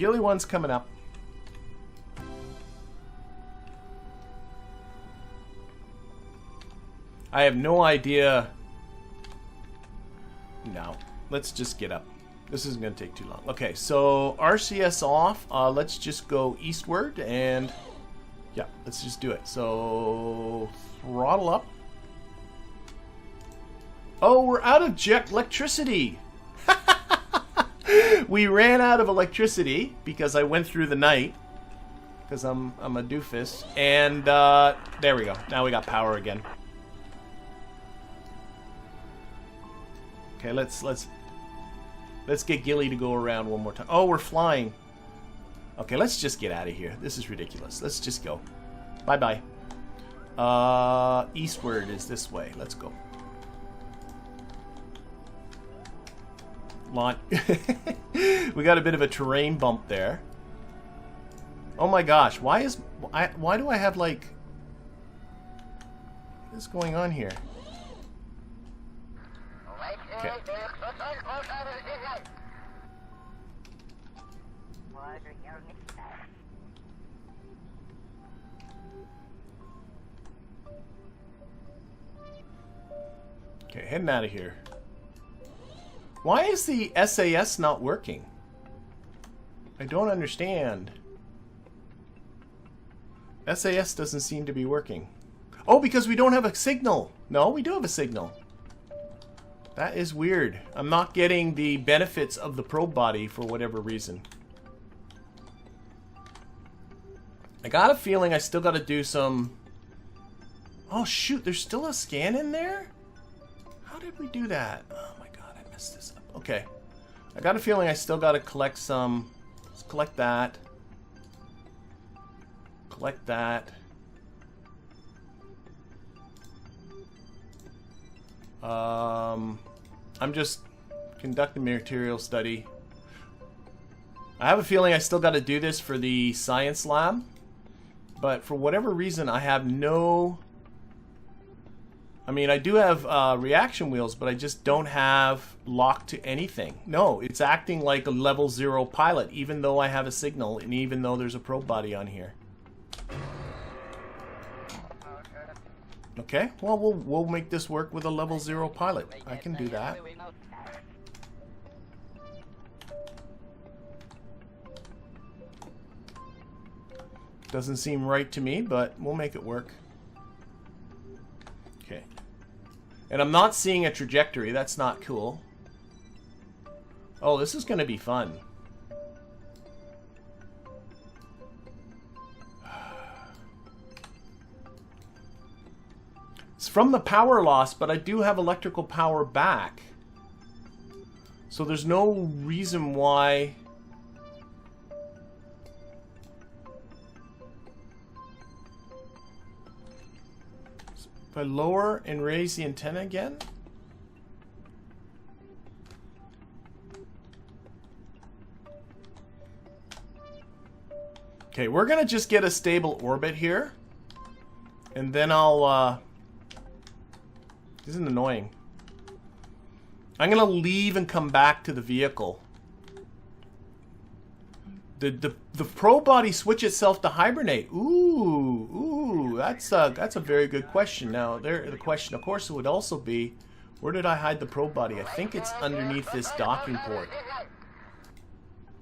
Gilly 1's coming up. I have no idea. No. Let's just get up. This isn't going to take too long. Okay, so RCS off. Let's just go eastward and... yeah, let's just do it. So, throttle up. Oh, we're out of electricity. We ran out of electricity because I went through the night. Because I'm a doofus. And there we go. Now we got power again. Okay, let's get Gilly to go around one more time. Oh, we're flying. Okay, let's just get out of here. This is ridiculous. Let's just go. Bye-bye. Eastward is this way. Let's go. Launch. We got a bit of a terrain bump there. Oh my gosh, why do I have like... what is going on here? Okay. Okay, heading out of here. Why is the SAS not working? I don't understand. SAS doesn't seem to be working. Oh, because we don't have a signal. No, we do have a signal. That is weird. I'm not getting the benefits of the probe body for whatever reason. I got a feeling I still got to do some... oh shoot, there's still a scan in there? How did we do that? Oh my god, I messed this up. Okay. I got a feeling I still got to collect some... let's collect that. Collect that. I'm just conducting material study. I have a feeling I still got to do this for the science lab, but for whatever reason I have no... I mean, I do have reaction wheels, but I just don't have lock to anything. No, it's acting like a level 0 pilot, even though I have a signal and even though there's a probe body on here. Okay, well, we'll make this work with a level 0 pilot. I can do that. Doesn't seem right to me, but we'll make it work. Okay. And I'm not seeing a trajectory. That's not cool. Oh, this is going to be fun. It's from the power loss, but I do have electrical power back. So there's no reason why... if I lower and raise the antenna again? Okay, we're gonna just get a stable orbit here. And then I'll, this isn't annoying. I'm gonna leave and come back to the vehicle. The probe body switch itself to hibernate. Ooh, that's a very good question. Now, the question, of course, would also be, where did I hide the probe body? I think it's underneath this docking port.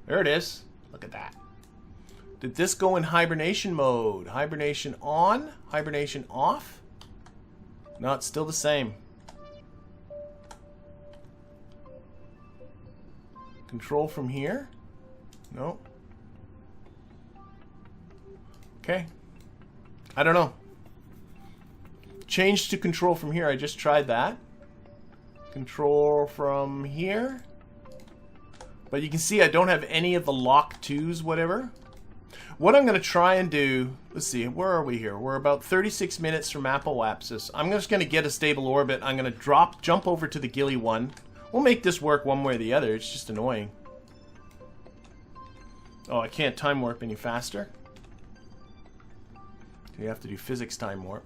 There it is. Look at that. Did this go in hibernation mode? Hibernation on? Hibernation off? No, it's still the same. Control from here? No. Okay. I don't know. Change to control from here. I just tried that. Control from here. But you can see I don't have any of the lock 2s, whatever. What I'm going to try and do... let's see, where are we here? We're about 36 minutes from apoapsis. I'm just going to get a stable orbit. I'm going to jump over to the Gilly one. We'll make this work one way or the other. It's just annoying. Oh, I can't time warp any faster. You have to do physics time warp.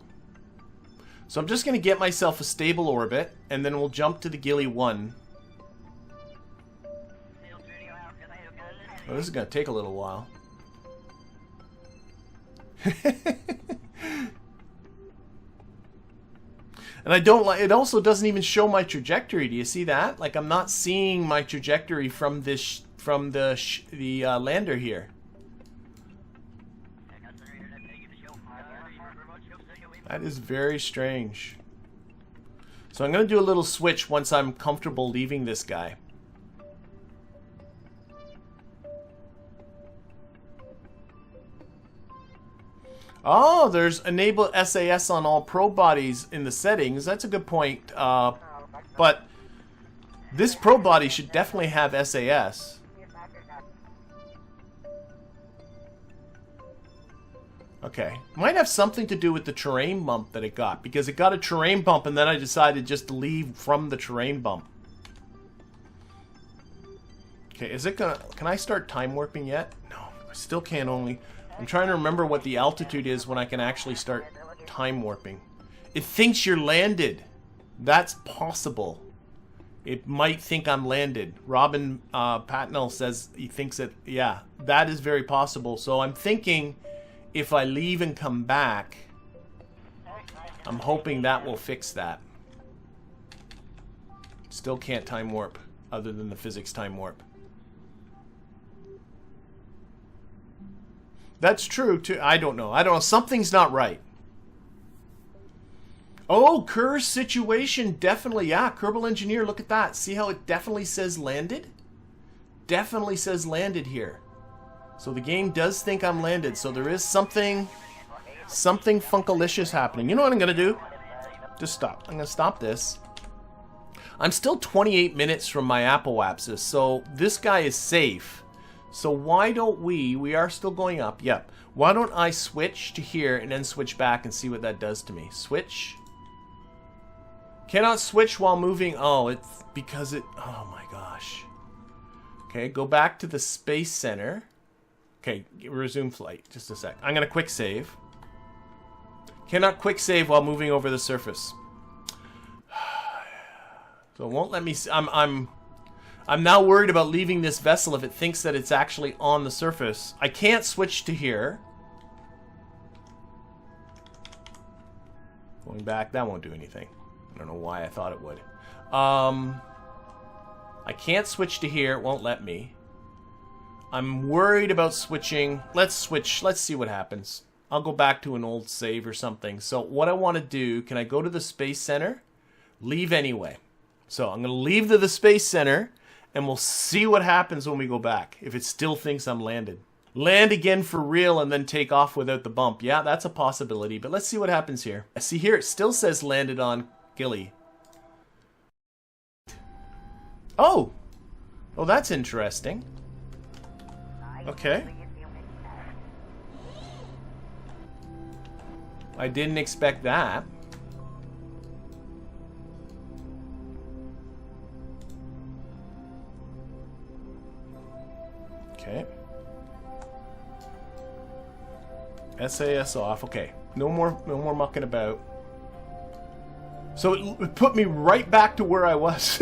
So I'm just going to get myself a stable orbit, and then we'll jump to the Gilly 1. Oh, this is going to take a little while. And I don't like, it also doesn't even show my trajectory. Do you see that? Like, I'm not seeing my trajectory from this, from the lander here. That is very strange. So I'm going to do a little switch once I'm comfortable leaving this guy. Oh, there's enable SAS on all probe bodies in the settings. That's a good point. But this probe body should definitely have SAS. Okay. Might have something to do with the terrain bump that it got. Because it got a terrain bump and then I decided just to leave from the terrain bump. Okay, is it gonna... Can I start time warping yet? No, I still can't only... I'm trying to remember what the altitude is when I can actually start time warping. It thinks you're landed. That's possible. It might think I'm landed. Robin Patnell says he thinks that, yeah, that is very possible. So I'm thinking if I leave and come back, I'm hoping that will fix that. Still can't time warp other than the physics time warp. That's true, too. I don't know. I don't know. Something's not right. Oh, Kerr's situation. Definitely. Yeah, Kerbal Engineer. Look at that. See how it definitely says landed? Definitely says landed here. So the game does think I'm landed. So there is something funkalicious happening. You know what I'm going to do? Just stop. I'm going to stop this. I'm still 28 minutes from my apoapsis. So this guy is safe. So why don't we are still going up, yep. Why don't I switch to here and then switch back and see what that does to me? Switch. Cannot switch while moving. Oh, it's because it, oh my gosh. Okay, go back to the Space Center. Okay, resume flight, just a sec. I'm gonna quick save. Cannot quick save while moving over the surface. So it won't let me, I'm now worried about leaving this vessel if it thinks that it's actually on the surface. I can't switch to here. Going back, that won't do anything. I don't know why I thought it would. I can't switch to here. It won't let me. I'm worried about switching. Let's switch. Let's see what happens. I'll go back to an old save or something. So what I want to do, can I go to the Space Center? Leave anyway. So I'm going to leave to the Space Center. And we'll see what happens when we go back. If it still thinks I'm landed. Land again for real and then take off without the bump. Yeah, that's a possibility. But let's see what happens here. See here, it still says landed on Gilly. Oh! Oh, that's interesting. Okay. I didn't expect that. Okay. SAS off. Okay. No more mucking about. So it put me right back to where I was.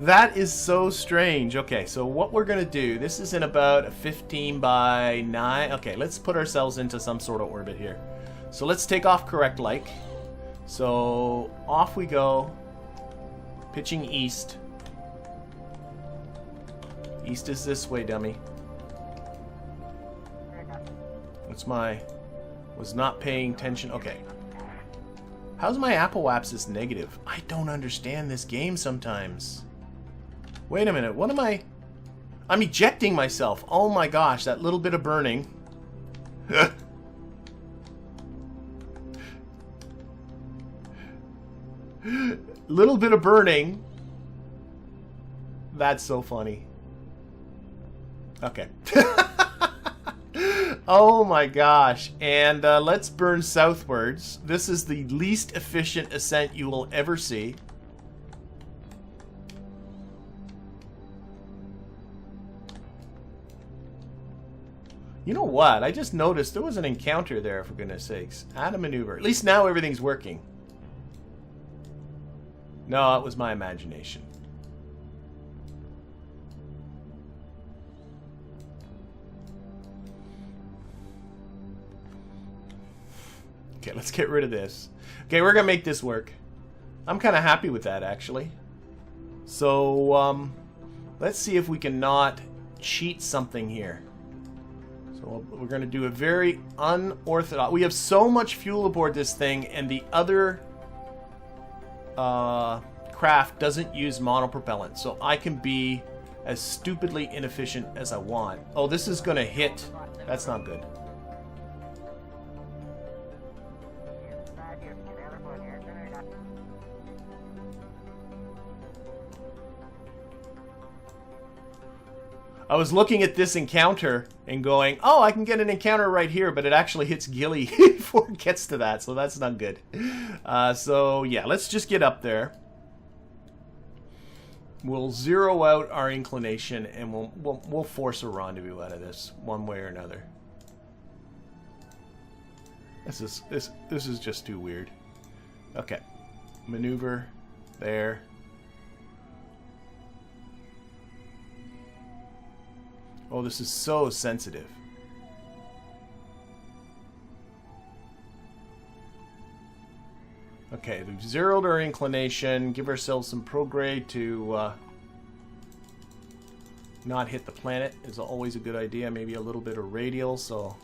That is so strange. Okay, so what we're gonna do, this is in about a 15 by 9. Okay, let's put ourselves into some sort of orbit here. So let's take off correct like. So off we go. Pitching east. East is this way, dummy. What's my... Was not paying attention. Okay. How's my apoapsis negative? I don't understand this game sometimes. Wait a minute. What am I... I'm ejecting myself. Oh my gosh. That little bit of burning. Little bit of burning. That's so funny. Okay. Oh my gosh. And let's burn southwards. This is the least efficient ascent you will ever see. You know what? I just noticed there was an encounter there, for goodness sakes. Add a maneuver. At least now everything's working. No, it was my imagination. Okay, let's get rid of this. Okay, we're gonna make this work. I'm kind of happy with that, actually. So, let's see if we can not cheat something here. So we're gonna do a very unorthodox... We have so much fuel aboard this thing, and the other craft doesn't use monopropellant, so I can be as stupidly inefficient as I want. Oh, this is gonna hit. That's not good. I was looking at this encounter and going, oh, I can get an encounter right here, but it actually hits Gilly before it gets to that, so that's not good. So, yeah, let's just get up there. We'll zero out our inclination, and we'll force a rendezvous out of this, one way or another. This is just too weird. Okay. Maneuver. There. Oh, this is so sensitive. Okay, we've zeroed our inclination. Give ourselves some prograde to not hit the planet is always a good idea. Maybe a little bit of radial, so...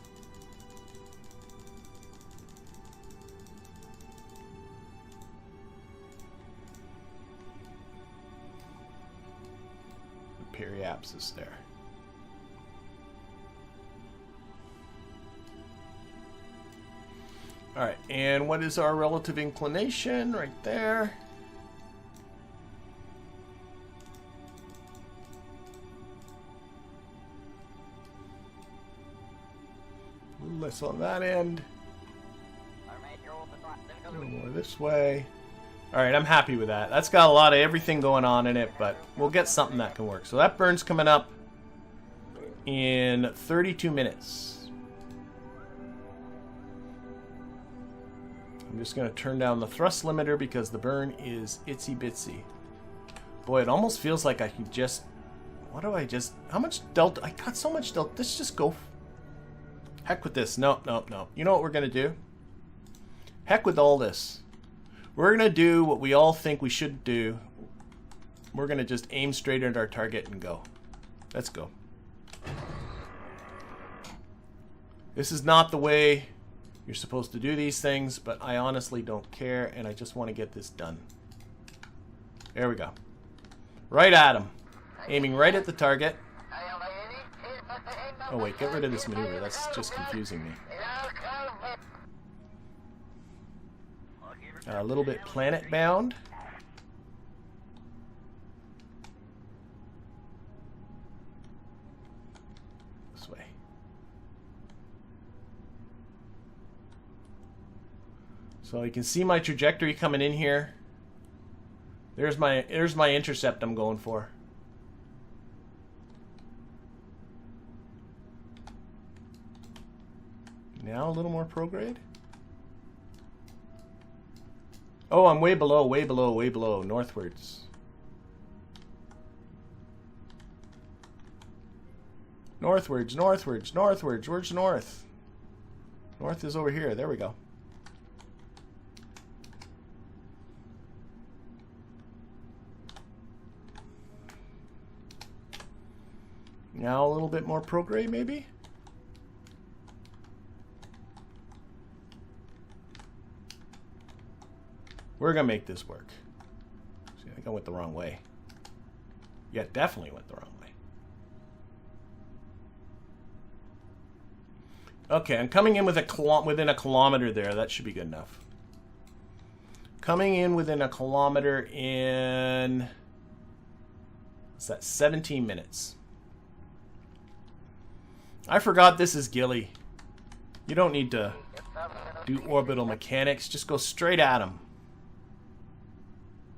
The periapsis there. Alright, and what is our relative inclination? Right there. A little less on that end. A little more this way. Alright, I'm happy with that. That's got a lot of everything going on in it, but we'll get something that can work. So that burn's coming up in 32 minutes. I'm just going to turn down the thrust limiter because the burn is itsy bitsy. Boy, it almost feels like I can just... What do I just... How much delta? I got so much delta. Let's just go... Heck with this. No, no, no. You know what we're going to do? Heck with all this. We're going to do what we all think we should do. We're going to just aim straight at our target and go. Let's go. This is not the way... You're supposed to do these things, but I honestly don't care, and I just want to get this done. There we go. Right at him. Aiming right at the target. Oh wait, get rid of this maneuver. That's just confusing me. A little bit planet-bound. This way. So you can see my trajectory coming in here. There's my intercept I'm going for. Now a little more prograde. Oh, I'm way below, way below, way below, northwards. Northwards, northwards, northwards. Where's north? North is over here. There we go. Now a little bit more prograde, maybe? We're going to make this work. See, I think I went the wrong way. Yeah, definitely went the wrong way. Okay, I'm coming in with within a kilometer there. That should be good enough. Coming in within a kilometer in... What's that? 17 minutes. I forgot this is Gilly. You don't need to do orbital mechanics. Just go straight at him.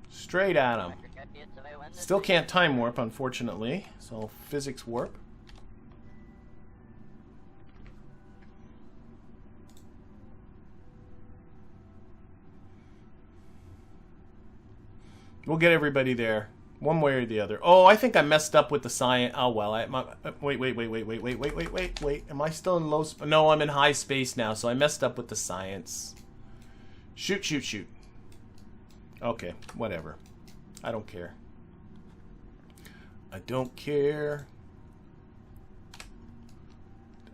Straight at him. Still can't time warp, unfortunately. So physics warp. We'll get everybody there. One way or the other. Oh, I think I messed up with the science. Oh, well. Wait. Am I still in low space? No, I'm in high space now, so I messed up with the science. Shoot, shoot, shoot. Okay, whatever. I don't care. I don't care.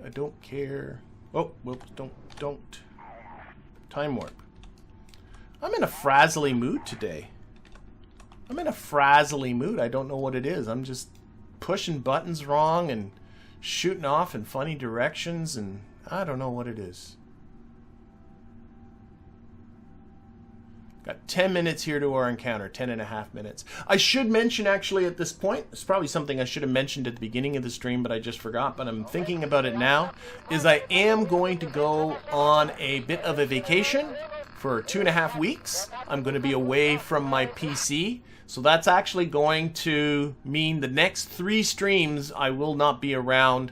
I don't care. Oh, whoops, don't. Time warp. I'm in a frazzly mood today. I'm in a frazzly mood. I don't know what it is. I'm just pushing buttons wrong and shooting off in funny directions, and I don't know what it is. Got 10 minutes here to our encounter, 10.5 minutes. I should mention actually at this point, it's probably something I should have mentioned at the beginning of the stream, but I just forgot, but I'm thinking about it now, is I am going to go on a bit of a vacation for 2.5 weeks. I'm going to be away from my PC, so that's actually going to mean the next 3 streams I will not be around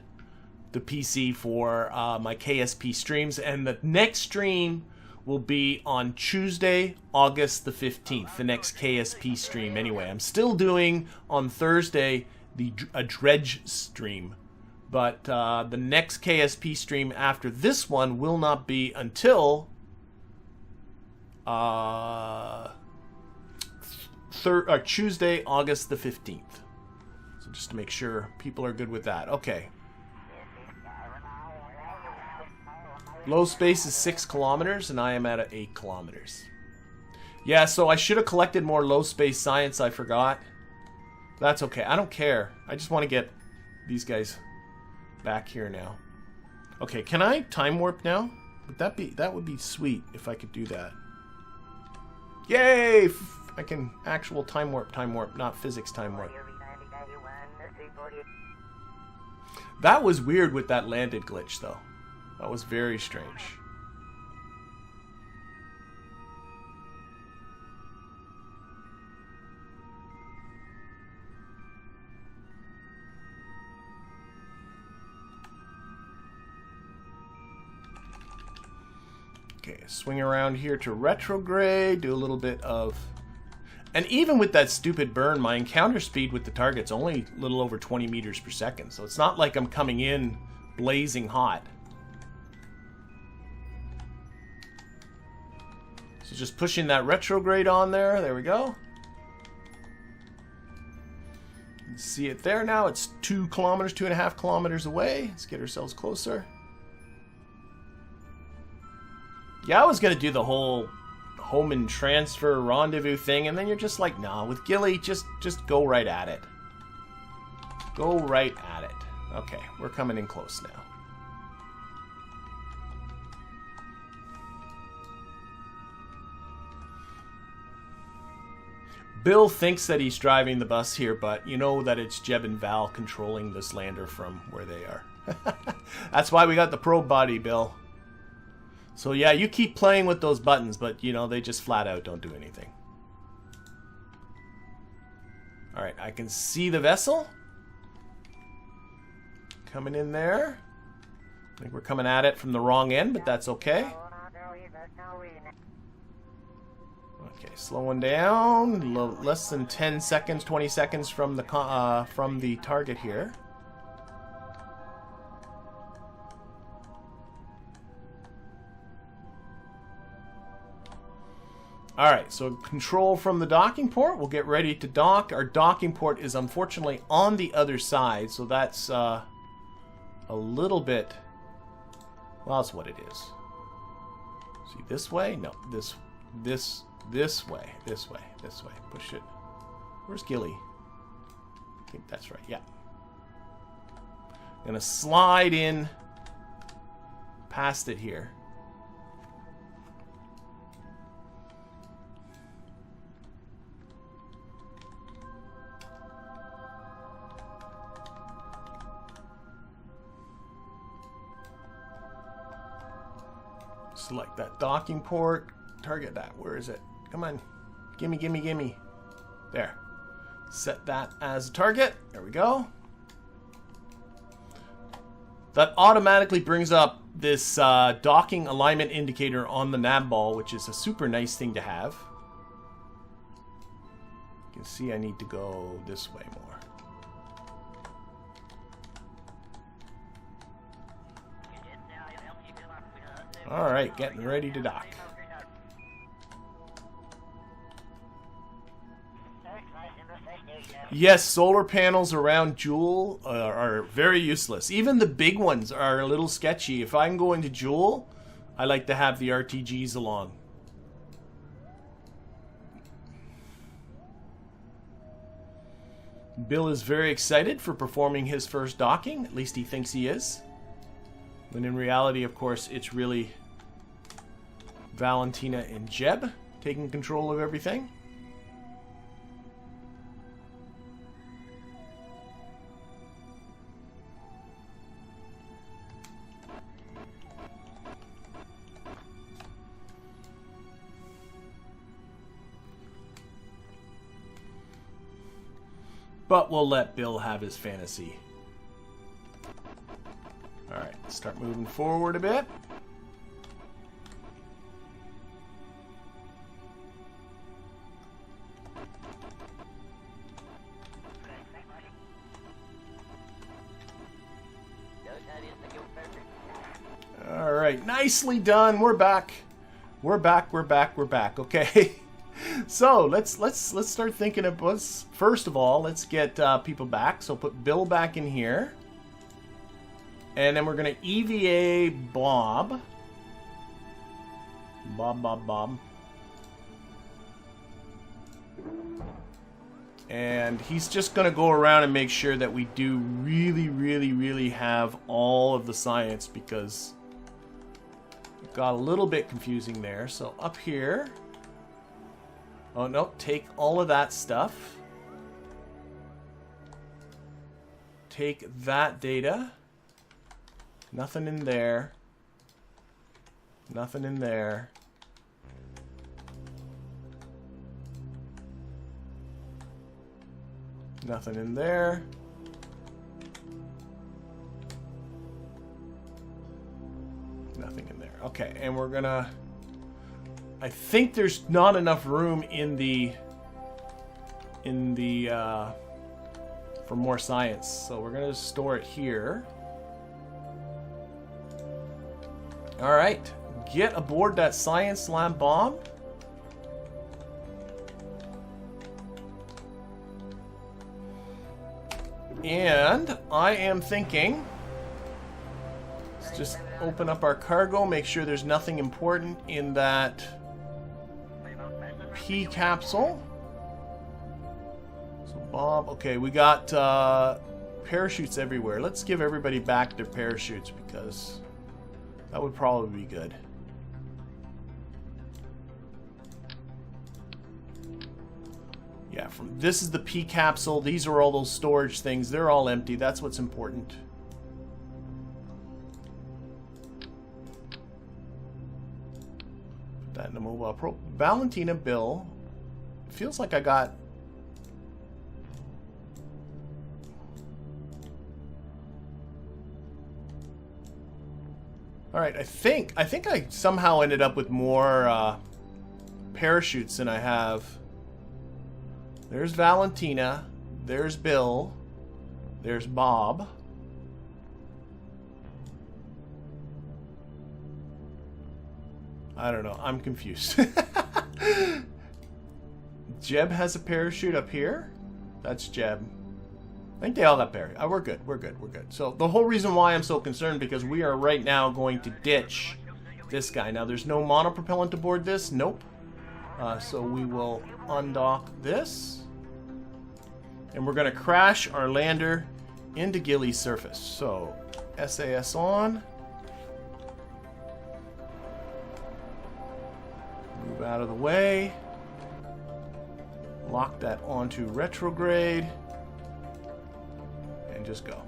the PC for my KSP streams, and the next stream will be on Tuesday, August the 15th, the next KSP stream anyway. I'm still doing on Thursday a dredge stream, but the next KSP stream after this one will not be until Tuesday, August the 15th. So just to make sure people are good with that. Okay. Low space is 6 kilometers, and I am at 8 kilometers. Yeah, so I should have collected more low space science, I forgot. That's okay, I don't care. I just want to get these guys back here now. Okay, can I time warp now? That would be sweet if I could do that. Yay! I can actual time warp, not physics time warp. That was weird with that landed glitch, though. That was very strange. Okay, swing around here to retrograde, do a little bit of... And even with that stupid burn, my encounter speed with the target's only a little over 20 meters per second, so it's not like I'm coming in blazing hot. So just pushing that retrograde on there. There we go. See it there now. It's 2 kilometers, 2.5 kilometers away. Let's get ourselves closer. Yeah, I was going to do the whole home and transfer rendezvous thing, and then you're just like, nah, with Gilly, just go right at it. Go right at it. Okay, we're coming in close now. Bill thinks that he's driving the bus here, but you know that it's Jeb and Val controlling this lander from where they are. That's why we got the probe body, Bill. So yeah, you keep playing with those buttons, but you know, they just flat out don't do anything. Alright, I can see the vessel. Coming in there. I think we're coming at it from the wrong end, but that's okay. Okay, slowing down, less than 10 seconds, 20 seconds from the target here. Alright, so control from the docking port. We'll get ready to dock. Our docking port is unfortunately on the other side, so that's a little bit... Well, that's what it is. See, this way? No, this way. Push it. Where's Gilly? I think that's right, yeah. Gonna slide in past it here. Select that docking port. Target that. Where is it? Come on. Gimme, gimme, gimme. There. Set that as a target. There we go. That automatically brings up this docking alignment indicator on the Navball, which is a super nice thing to have. You can see I need to go this way more. Alright, getting ready to dock. Yes, solar panels around Joule are very useless. Even the big ones are a little sketchy. If I can go into Joule, I like to have the RTGs along. Bill is very excited for performing his first docking. At least he thinks he is. When in reality, of course, it's really Valentina and Jeb taking control of everything. But we'll let Bill have his fantasy. Alright, start moving forward a bit. Alright, nicely done. We're back. We're back. Okay. So let's start thinking of what's first of all. Let's get people back. So put Bill back in here, and then we're gonna EVA Bob, and he's just gonna go around and make sure that we do really have all of the science, because it got a little bit confusing there. So up here. Oh, no, take all of that stuff. Take that data. Nothing in there. Nothing in there. Nothing in there. Nothing in there. Okay, and we're gonna... I think there's not enough room in the for more science, so we're gonna store it here. All right, get aboard that science lab bomb. And I am thinking, let's just open up our cargo, make sure there's nothing important in that P capsule. So Bob, okay, we got parachutes everywhere. Let's give everybody back their parachutes, because that would probably be good. Yeah, this is the P capsule. These are all those storage things. They're all empty. That's what's important. That in the mobile pro. Valentina, Bill. Feels like I got... Alright, I think I somehow ended up with more parachutes than I have. There's Valentina. There's Bill. There's Bob. I don't know. I'm confused. Jeb has a parachute up here. That's Jeb. I think they all got parachute. We're good. We're good. We're good. So the whole reason why I'm so concerned, because we are right now going to ditch this guy. Now there's no monopropellant aboard this. Nope. So we will undock this. And we're going to crash our lander into Gilly's surface. So SAS on. Move out of the way. Lock that onto retrograde. And just go.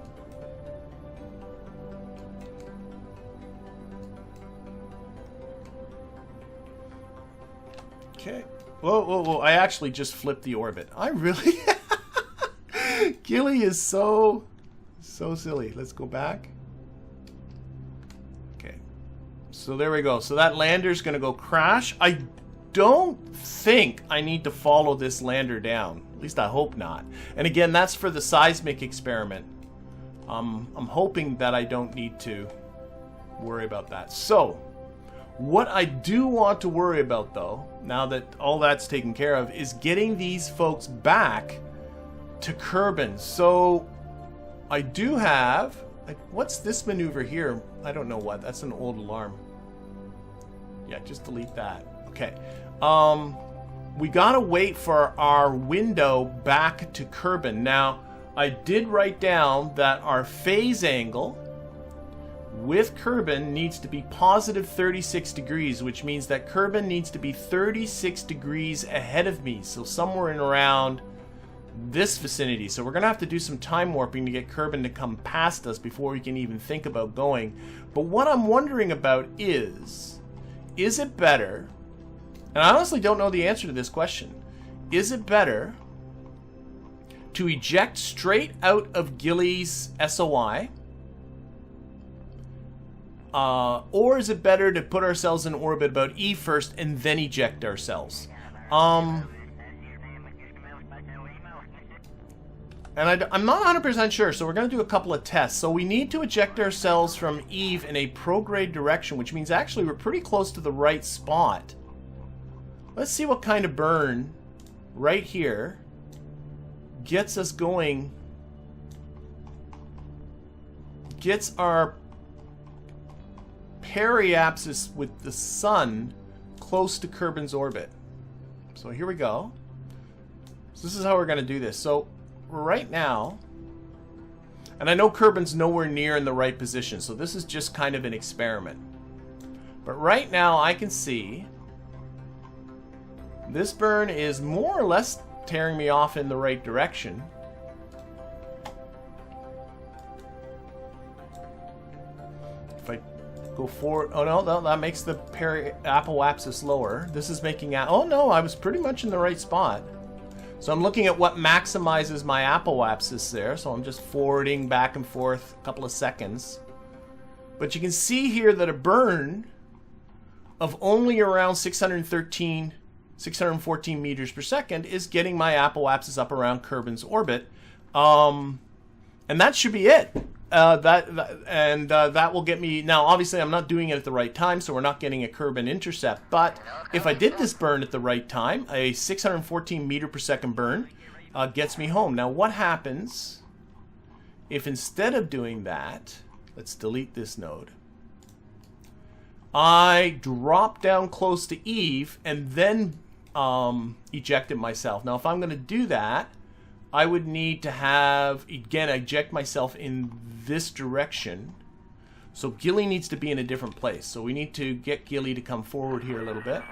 Okay. Whoa, whoa, whoa. I actually just flipped the orbit. I really... Gilly is so silly. Let's go back. Okay. So there we go. So that lander's going to go crash. I don't think I need to follow this lander down. At least I hope not. And again, that's for the seismic experiment. I'm hoping that I don't need to worry about that. So, what I do want to worry about, though, now that all that's taken care of, is getting these folks back to Kerbin. So I do have, like, what's this maneuver here? I don't know what. That's an old alarm. Yeah, just delete that. Okay. We gotta wait for our window back to Kerbin. Now, I did write down that our phase angle with Kerbin needs to be positive 36 degrees, which means that Kerbin needs to be 36 degrees ahead of me. So somewhere in around this vicinity. So we're going to have to do some time warping to get Kerbin to come past us before we can even think about going. But what I'm wondering about is it better, and I honestly don't know the answer to this question, is it better to eject straight out of Gilly's SOI, or is it better to put ourselves in orbit about E first and then eject ourselves? And I'm not 100% sure, so we're going to do a couple of tests. So we need to eject ourselves from Eve in a prograde direction, which means actually we're pretty close to the right spot. Let's see what kind of burn right here gets us going, gets our periapsis with the sun close to Kerbin's orbit. So here we go. So this is how we're going to do this. So right now, and I know Kerbin's nowhere near in the right position, so this is just kind of an experiment. But right now I can see this burn is more or less tearing me off in the right direction. If I go forward, oh no, that makes the apoapsis lower. This is making, oh no, I was pretty much in the right spot. So I'm looking at what maximizes my apoapsis there. So I'm just forwarding back and forth a couple of seconds. But you can see here that a burn of only around 614 meters per second is getting my apoapsis up around Kerbin's orbit. And that should be it. That will get me. Now, obviously, I'm not doing it at the right time, so we're not getting a Kerbin intercept. But if I did this burn at the right time, a 614 meter per second burn gets me home. Now, what happens if instead of doing that, let's delete this node, I drop down close to Eve and then eject it myself? Now, if I'm going to do that, I would need to have, again, eject myself in this direction. So Gilly needs to be in a different place. So we need to get Gilly to come forward here a little bit.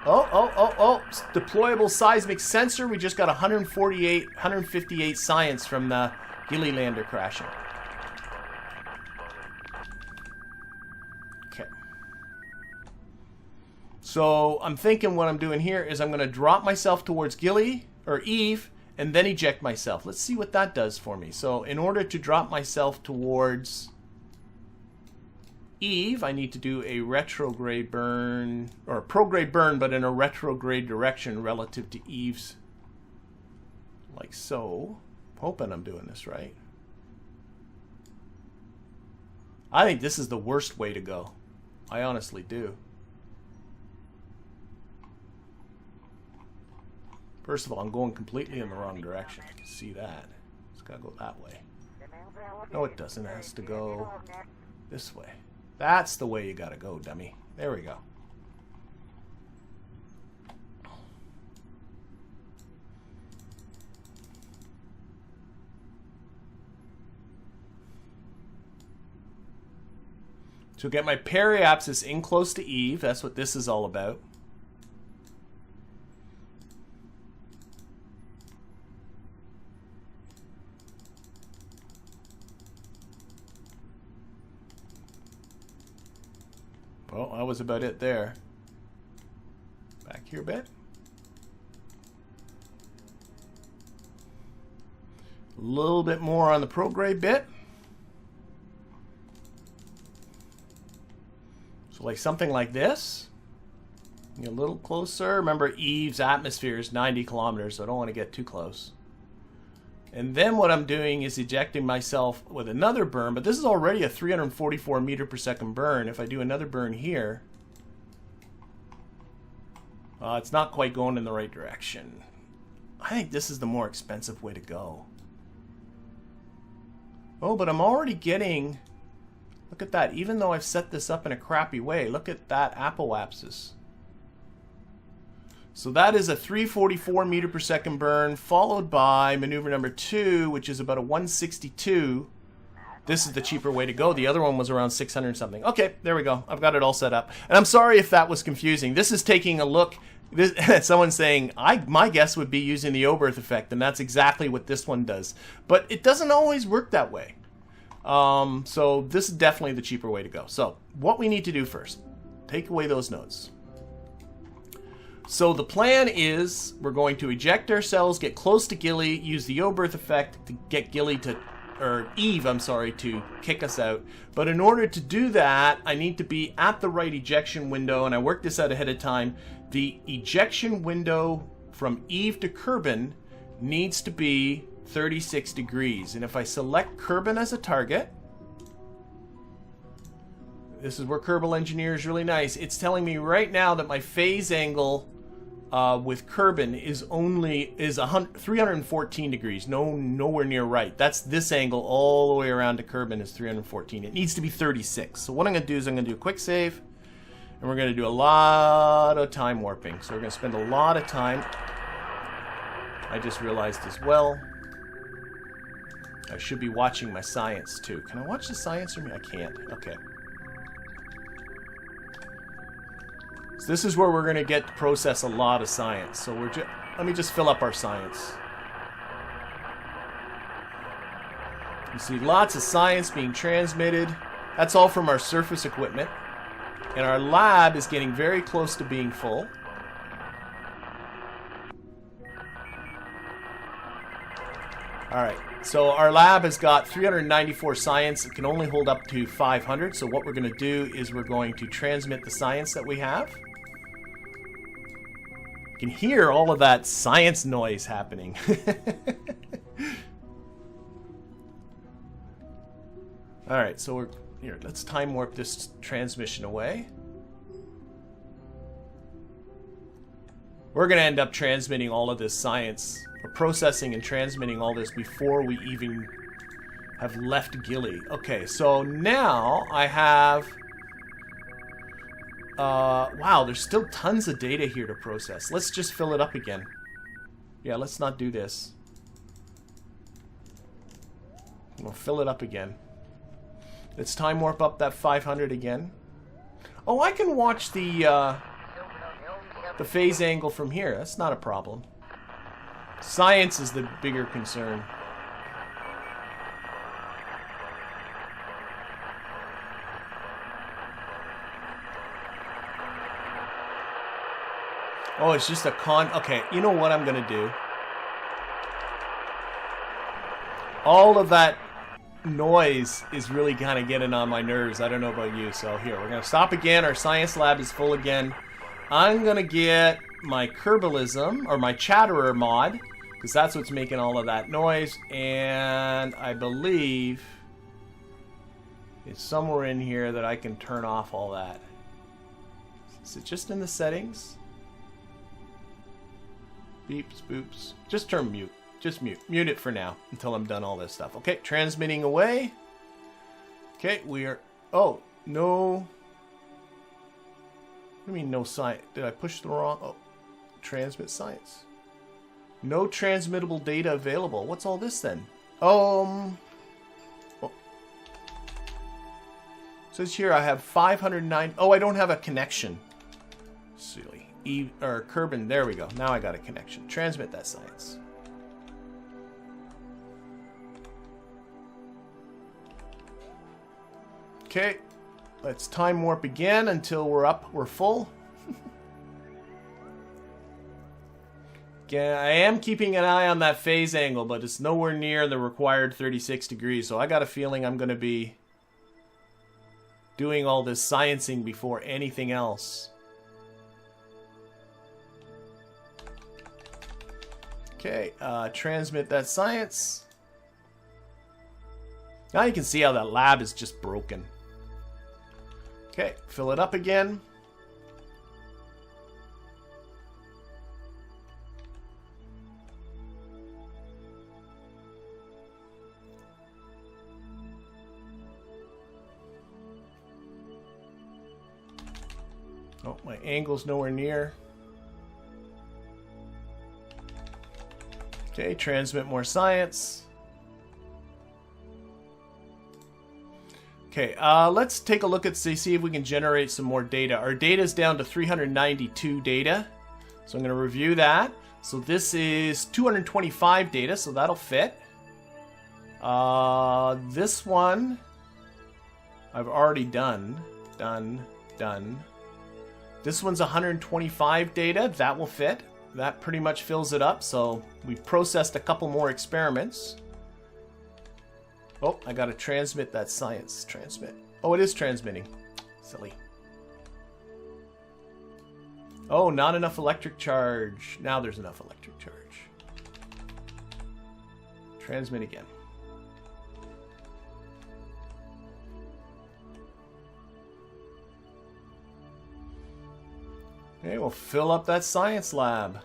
Oh. Deployable seismic sensor. We just got 158 science from the Gilly lander crashing. Okay. So I'm thinking what I'm doing here is I'm going to drop myself towards Gilly, or Eve, and then eject myself. Let's see what that does for me. So in order to drop myself towards Eve, I need to do a retrograde burn, or a prograde burn, but in a retrograde direction relative to Eve's. Like so. Hoping I'm doing this right. I think this is the worst way to go. I honestly do. First of all, I'm going completely in the wrong direction. You can see that. It's got to go that way. No, it doesn't. It has to go this way. That's the way you got to go, dummy. There we go. So get my periapsis in close to Eve. That's what this is all about. Well, that was about it there. Back here a bit. A little bit more on the prograde bit. So like something like this. A little closer. Remember, Eve's atmosphere is 90 kilometers, so I don't want to get too close. And then what I'm doing is ejecting myself with another burn, but this is already a 344 meter per second burn. If I do another burn here, it's not quite going in the right direction. I think this is the more expensive way to go. Oh, but I'm already getting... Look at that. Even though I've set this up in a crappy way, look at that apoapsis. So that is a 344 meter per second burn, followed by maneuver number 2, which is about a 162. This is the cheaper way to go. The other one was around 600 something. Okay, there we go. I've got it all set up. And I'm sorry if that was confusing. This is taking a look... Someone's saying, my guess would be using the Oberth effect, and that's exactly what this one does. But it doesn't always work that way. So this is definitely the cheaper way to go. So what we need to do first, take away those nodes. So the plan is we're going to eject ourselves, get close to Gilly, use the Oberth effect to get Gilly to... or Eve, I'm sorry, to kick us out. But in order to do that, I need to be at the right ejection window, and I worked this out ahead of time. The ejection window from Eve to Kerbal needs to be 36 degrees. And if I select Kerbal as a target, this is where Kerbal Engineer is really nice. It's telling me right now that my phase angle with Kerbal is 314 degrees. Nowhere near right. That's this angle all the way around to Kerbal is 314. It needs to be 36. So what I'm going to do is I'm going to do a quick save, and we're going to do a lot of time warping. So we're going to spend a lot of time. I just realized as well, I should be watching my science too. Can I watch the science or me? I can't. Okay. So this is where we're going to get to process a lot of science. So let me just fill up our science. You see lots of science being transmitted. That's all from our surface equipment. And our lab is getting very close to being full. Alright, so our lab has got 394 science. It can only hold up to 500. So what we're going to do is we're going to transmit the science that we have. You can hear all of that science noise happening. Alright, so here, let's time warp this transmission away. We're going to end up transmitting all of this science, or processing and transmitting all this before we even have left Gilly. Okay, so now I have... wow, there's still tons of data here to process. Let's just fill it up again. Yeah, let's not do this. We'll fill it up again. Let's time warp up that 500 again. Oh, I can watch the phase angle from here. That's not a problem. Science is the bigger concern. Oh, it's just a okay, you know what I'm gonna do? All of that noise is really kind of getting on my nerves. I don't know about you. So here, we're going to stop again. Our science lab is full again. I'm going to get my Kerbalism, or my Chatterer mod, because that's what's making all of that noise. And I believe it's somewhere in here that I can turn off all that. Is it just in the settings? Beeps, boops. Just turn mute. Just mute. Mute it for now until I'm done all this stuff. Okay, transmitting away. Okay, we are... Oh, no... What do you mean no science? Did I push the wrong... Oh, transmit science. No transmittable data available. What's all this then? Oh. Says here I have 509... Oh, I don't have a connection. Silly. Kerbal, there we go. Now I got a connection. Transmit that science. Okay, let's time warp again until we're full. Again, I am keeping an eye on that phase angle, but it's nowhere near the required 36 degrees, so I got a feeling I'm going to be doing all this sciencing before anything else. Okay, transmit that science. Now you can see how that lab is just broken. Okay, fill it up again. Oh, my angle's nowhere near. Okay, transmit more science. Okay, let's take a look at see if we can generate some more data. Our data is down to 392 data. So I'm going to review that. So this is 225 data, so that'll fit. This one I've already done. Done. This one's 125 data. That will fit. That pretty much fills it up. So we processed a couple more experiments. Oh, I gotta transmit that science. Transmit. Oh, it is transmitting. Silly. Oh, not enough electric charge. Now there's enough electric charge. Transmit again. Okay, we'll fill up that science lab.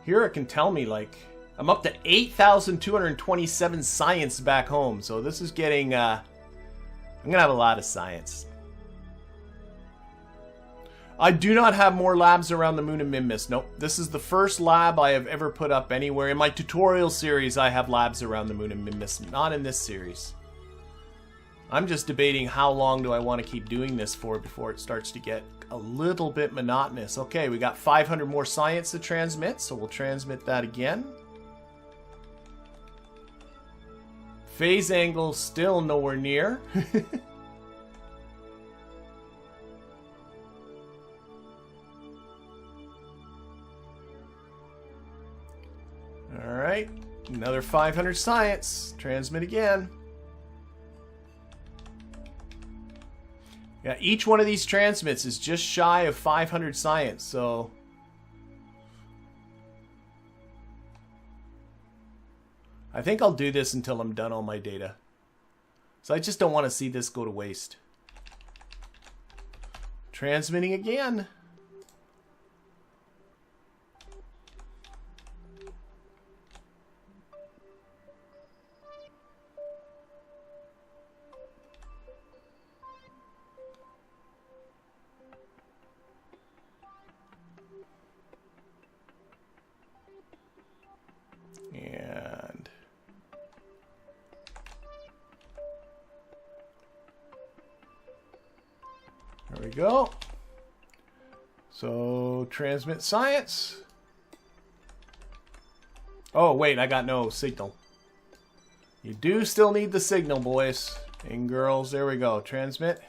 Here it can tell me, like, I'm up to 8,227 science back home. So this is getting, I'm going to have a lot of science. I do not have more labs around the moon and Minmus. Nope. This is the first lab I have ever put up anywhere. In my tutorial series, I have labs around the moon and Minmus. Not in this series. I'm just debating how long do I want to keep doing this for before it starts to get a little bit monotonous. Okay, we got 500 more science to transmit, so we'll transmit that again. Phase angle still nowhere near. Alright, another 500 science. Transmit again. Yeah, each one of these transmits is just shy of 500 science, so... I think I'll do this until I'm done all my data. So I just don't want to see this go to waste. Transmitting again. And there we go. So transmit science. Oh wait, I got no signal. You do still need the signal, boys and girls. There we go. Transmit.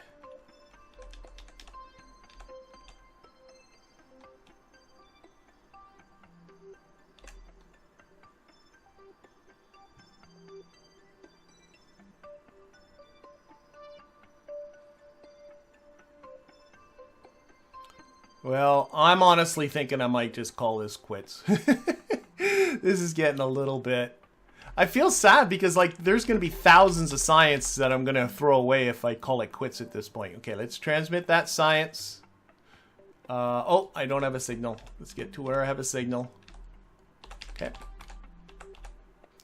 Well, I'm honestly thinking I might just call this quits. This is getting a little bit... I feel sad because, like, there's going to be thousands of science that I'm going to throw away if I call it quits at this point. Okay, let's transmit that science. Oh, I don't have a signal. Let's get to where I have a signal. Okay.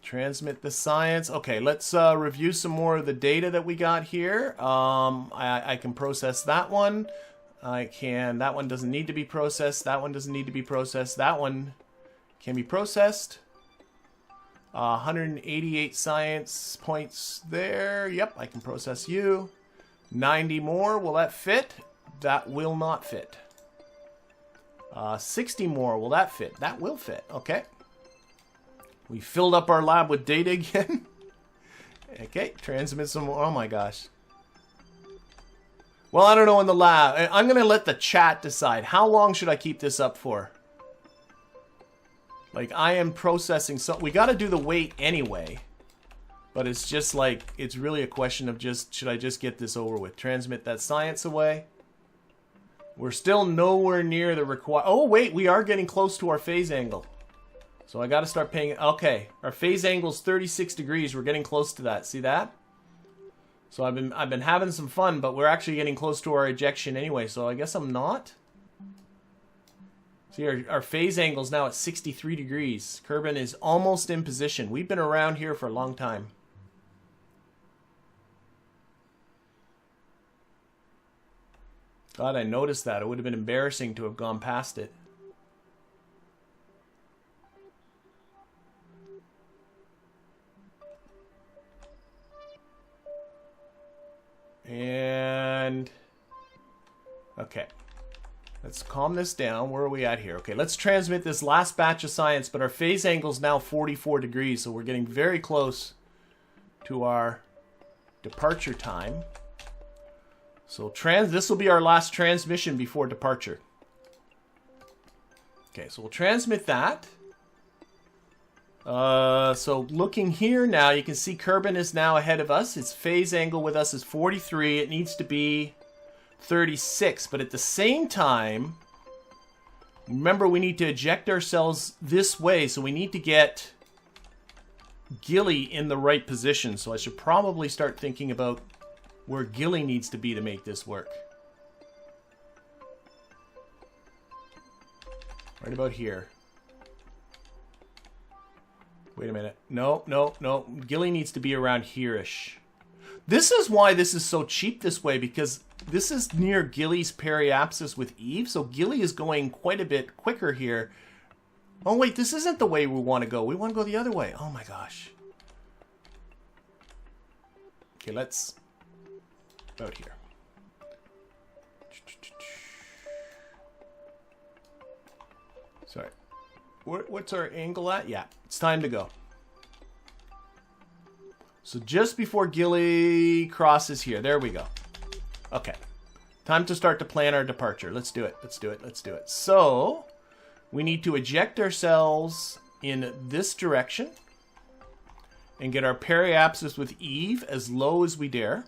Transmit the science. Okay, let's review some more of the data that we got here. I can process that one. I can, that one doesn't need to be processed, that one doesn't need to be processed, that one can be processed. 188 science points there, yep, I can process you. 90 more, will that fit? That will not fit. 60 more, will that fit? That will fit, okay. We filled up our lab with data again. Okay, transmit some more, oh my gosh. Well, I don't know in the lab. I'm going to let the chat decide. How long should I keep this up for? Like, I am processing... So we got to do the wait anyway. But it's just like... It's really a question of just... Should I just get this over with? Transmit that science away. We're still nowhere near the required... Oh, wait. We are getting close to our phase angle. So I got to start paying... Okay. Our phase angle is 36 degrees. We're getting close to that. See that? So I've been having some fun, but we're actually getting close to our ejection anyway, so I guess I'm not. See, our phase angle's now at 63 degrees. Kerbal is almost in position. We've been around here for a long time. Glad I noticed that. It would have been embarrassing to have gone past it. And... okay. Let's calm this down. Where are we at here? Okay, let's transmit this last batch of science, but our phase angle is now 44 degrees, so we're getting very close to our departure time. So this will be our last transmission before departure. Okay, so we'll transmit that. So looking here now, you can see Kerbal is now ahead of us. Its phase angle with us is 43. It needs to be 36, but at the same time, remember we need to eject ourselves this way, so we need to get Gilly in the right position. So I should probably start thinking about where Gilly needs to be to make this work. Right about here. Wait a minute. No, no, no. Gilly needs to be around here-ish. This is why this is so cheap this way, because this is near Gilly's periapsis with Eve, so Gilly is going quite a bit quicker here. Oh wait, this isn't the way we want to go. We want to go the other way. Oh my gosh. Okay, let's... out here. Sorry. What's our angle at? Yeah, it's time to go. So just before Gilly crosses here. There we go. Okay. Time to start to plan our departure. Let's do it. Let's do it. Let's do it. So, we need to eject ourselves in this direction and get our periapsis with Eve as low as we dare.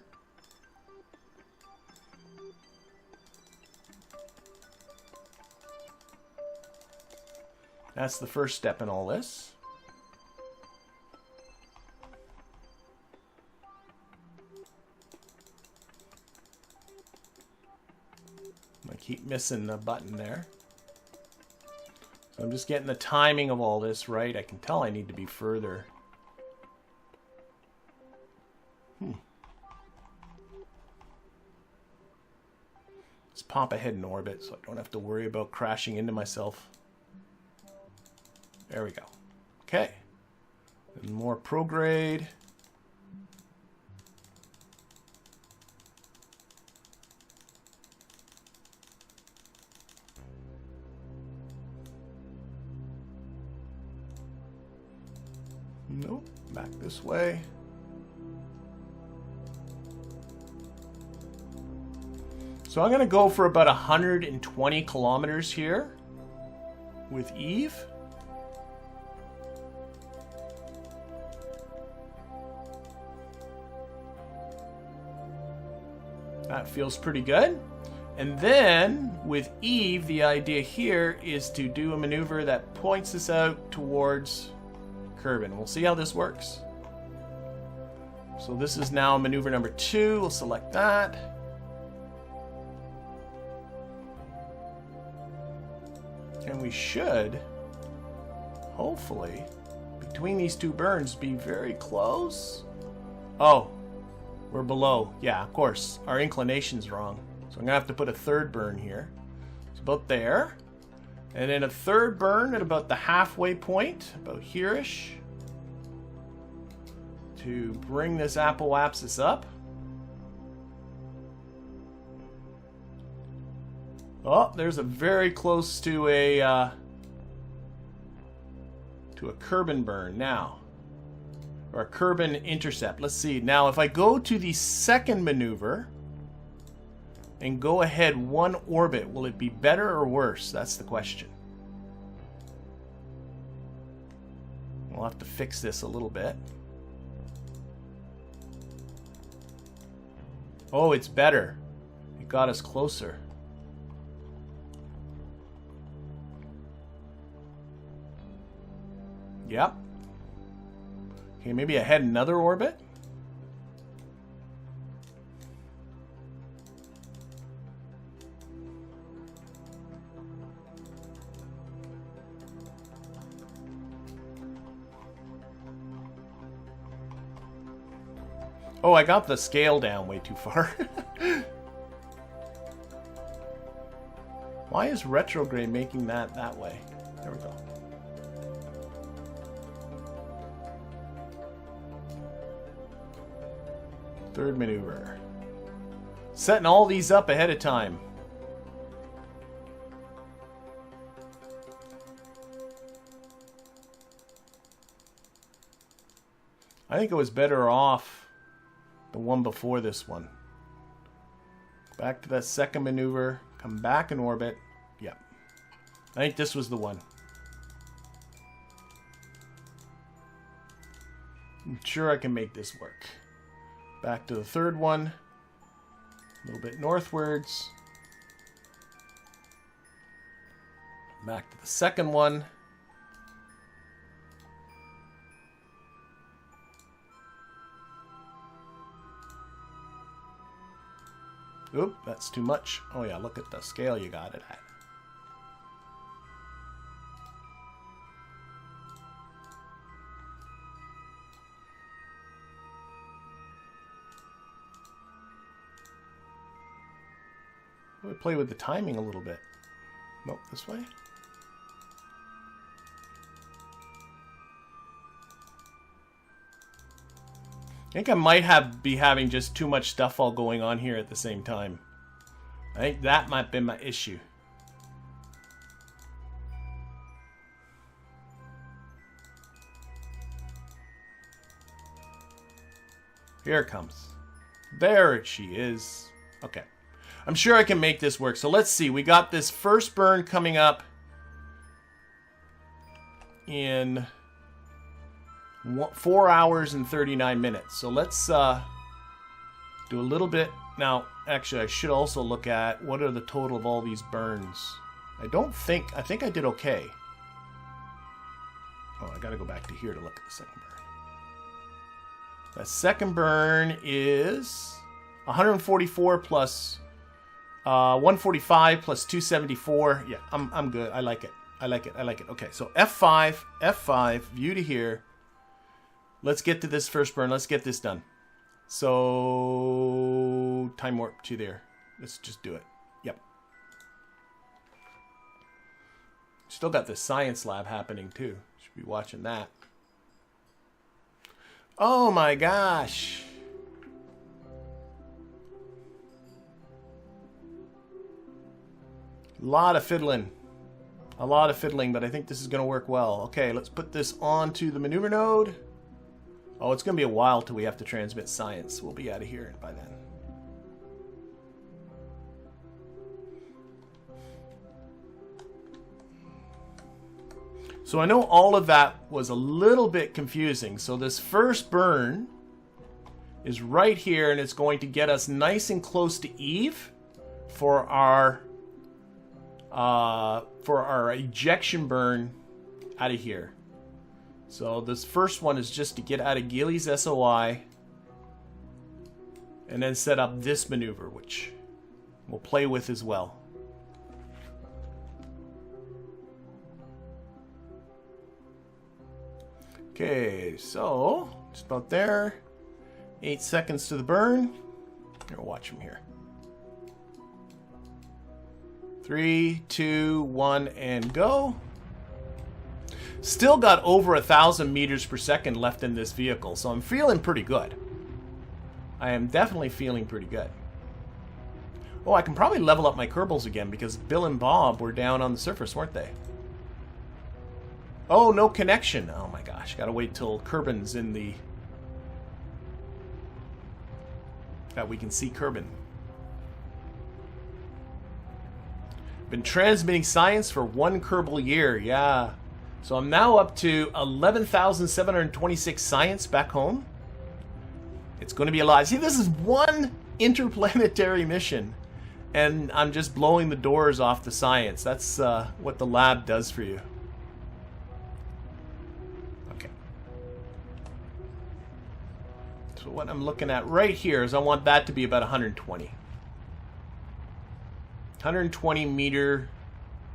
That's the first step in all this. I keep missing the button there. So I'm just getting the timing of all this right. I can tell I need to be further. Let's pop ahead in orbit so I don't have to worry about crashing into myself. There we go. Okay. And more prograde. Nope. Back this way. So I'm going to go for about 120 kilometers here with Eve. That feels pretty good. And then with Eve, the idea here is to do a maneuver that points us out towards Kerbal. We'll see how this works. So this is now maneuver number 2. We'll select that. And we should, hopefully, between these two burns, be very close. Oh, we're below. Yeah, of course. Our inclination's wrong. So I'm going to have to put a third burn here. It's about there. And then a third burn at about the halfway point, about here-ish, to bring this apoapsis up. Oh, there's a very close to a Kerbal burn now. Or a Kerbal intercept. Let's see. Now, if I go to the second maneuver and go ahead one orbit, will it be better or worse? That's the question. We'll have to fix this a little bit. Oh, it's better. It got us closer. Yep. Okay, maybe I had another orbit. Oh, I got the scale down way too far. Why is retrograde making that way? There we go. Third maneuver. Setting all these up ahead of time. I think it was better off the one before this one. Back to that second maneuver. Come back in orbit. Yep. I think this was the one. I'm sure I can make this work. Back to the third one. A little bit northwards. Back to the second one. Oop, that's too much. Oh yeah, look at the scale you got it at. Let me play with the timing a little bit. Nope, this way. I think I might be having just too much stuff all going on here at the same time. I think that might be my issue. Here it comes. There she is. Okay. I'm sure I can make this work. So let's see. We got this first burn coming up in 4 hours and 39 minutes. So let's do a little bit. Now, actually, I should also look at what are the total of all these burns. I think I did okay. Oh, I got to go back to here to look at the second burn. That second burn is 144 plus 145 plus 274. Yeah, I'm good. I like it. I like it. I like it. Okay, so F5, view to here. Let's get to this first burn. Let's get this done. So, time warp to there. Let's just do it. Yep. Still got the science lab happening too. Should be watching that. Oh my gosh. A lot of fiddling, but I think this is going to work well. Okay, let's put this onto the maneuver node. Oh, it's going to be a while till we have to transmit science. We'll be out of here by then. So I know all of that was a little bit confusing. So this first burn is right here, and it's going to get us nice and close to Eve for our ejection burn out of here. So this first one is just to get out of Gilly's SOI and then set up this maneuver, which we'll play with as well. Okay, so just about there. 8 seconds to the burn. Here, watch from here. 3, 2, 1, and go. Still got over 1,000 meters per second left in this vehicle, so I'm feeling pretty good. I am definitely feeling pretty good. Oh, I can probably level up my Kerbals again because Bill and Bob were down on the surface, weren't they? Oh, no connection. Oh my gosh, gotta wait till Kerbin's in the... that we can see Kerbin. Been transmitting science for 1 Kerbal year, yeah. So I'm now up to 11,726 science back home. It's going to be a lot. See, this is one interplanetary mission, and I'm just blowing the doors off the science. That's what the lab does for you. Okay. So what I'm looking at right here is I want that to be about 120. 120 meter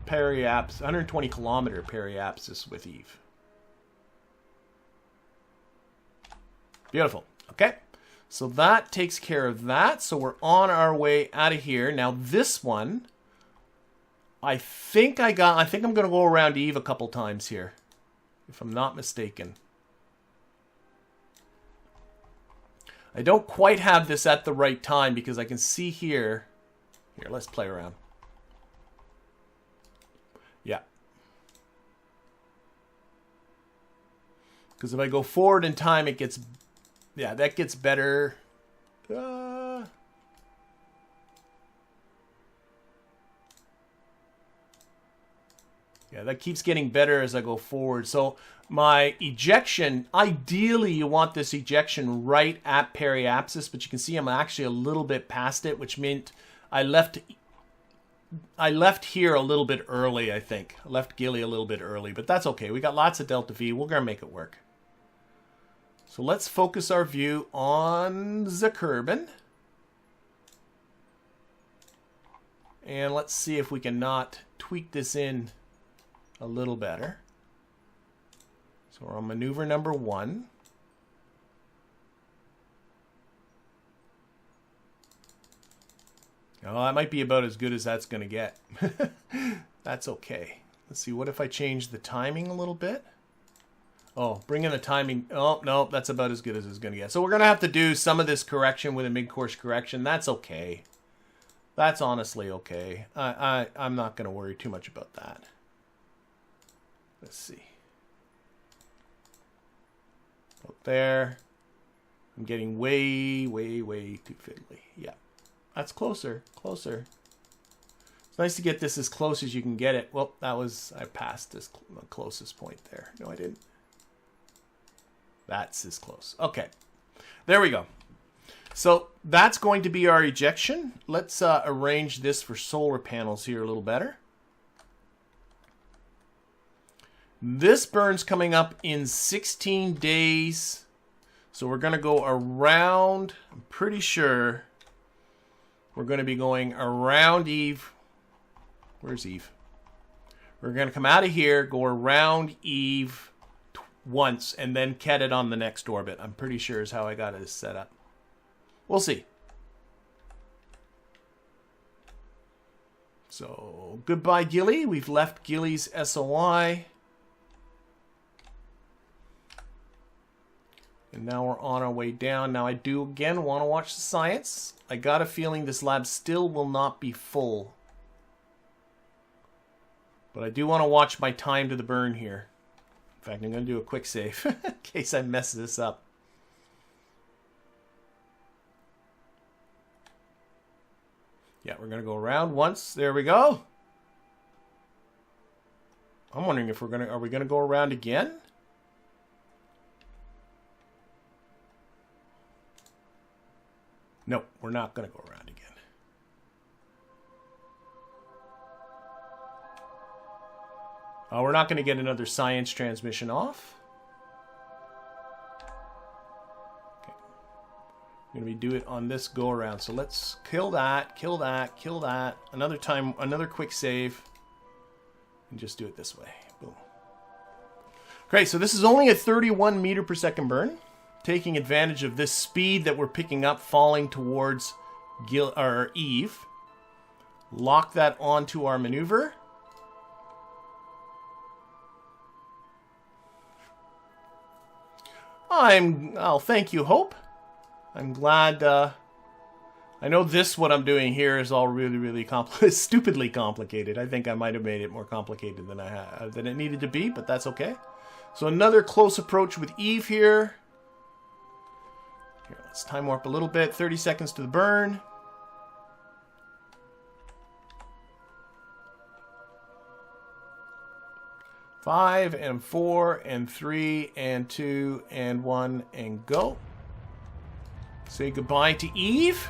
periapsis, 120 kilometer periapsis with Eve. Beautiful. Okay. So that takes care of that. So we're on our way out of here. Now this one, I think I'm going to go around Eve a couple times here, if I'm not mistaken. I don't quite have this at the right time because I can see here. Here, let's play around. Yeah. Because if I go forward in time, it gets... Yeah, that gets better. Yeah, that keeps getting better as I go forward. So my ejection, ideally you want this ejection right at periapsis, but you can see I'm actually a little bit past it, which meant I left here a little bit early, I think. I left Gilly a little bit early, but that's okay. We got lots of delta V. We're going to make it work. So let's focus our view on the Kerbal. And let's see if we can not tweak this in a little better. So we're on maneuver number 1. Oh, that might be about as good as that's going to get. That's okay. Let's see, what if I change the timing a little bit? Oh, bring in the timing. Oh, no, that's about as good as it's going to get. So we're going to have to do some of this correction with a mid-course correction. That's okay. That's honestly okay. I'm not going to worry too much about that. Let's see. Up there. I'm getting way, way, way too fiddly. Yeah. That's closer. Closer. It's nice to get this as close as you can get it. Well, that was... I passed this closest point there. No, I didn't. That's as close. Okay. There we go. So that's going to be our ejection. Let's arrange this for solar panels here a little better. This burn's coming up in 16 days. So we're going to go around, I'm pretty sure we're going to be going around Eve. Where's Eve? We're going to come out of here, go around Eve once, and then cat it on the next orbit. I'm pretty sure is how I got it set up. We'll see. So, goodbye, Gilly. We've left Gilly's SOI. And now we're on our way down. Now I do again want to watch the science. I got a feeling this lab still will not be full. But I do want to watch my time to the burn here. In fact, I'm going to do a quick save in case I mess this up. Yeah, we're going to go around once. There we go. I'm wondering if are we going to go around again? No, we're not going to go around again. Oh, we're not going to get another science transmission off. Okay. We're going to do it on this go around. So let's kill that, kill that, kill that. Another time, another quick save. And just do it this way. Boom. Great, so this is only a 31 meter per second burn. Taking advantage of this speed that we're picking up, falling towards Eve. Lock that onto our maneuver. I'll thank you, Hope. I'm glad, I know what I'm doing here is all really, really stupidly complicated. I think I might have made it more complicated than it needed to be, but that's okay. So another close approach with Eve here. Here, let's time warp a little bit. 30 seconds to the burn. Five and 4 and 3 and 2 and 1 and go. Say goodbye to Eve.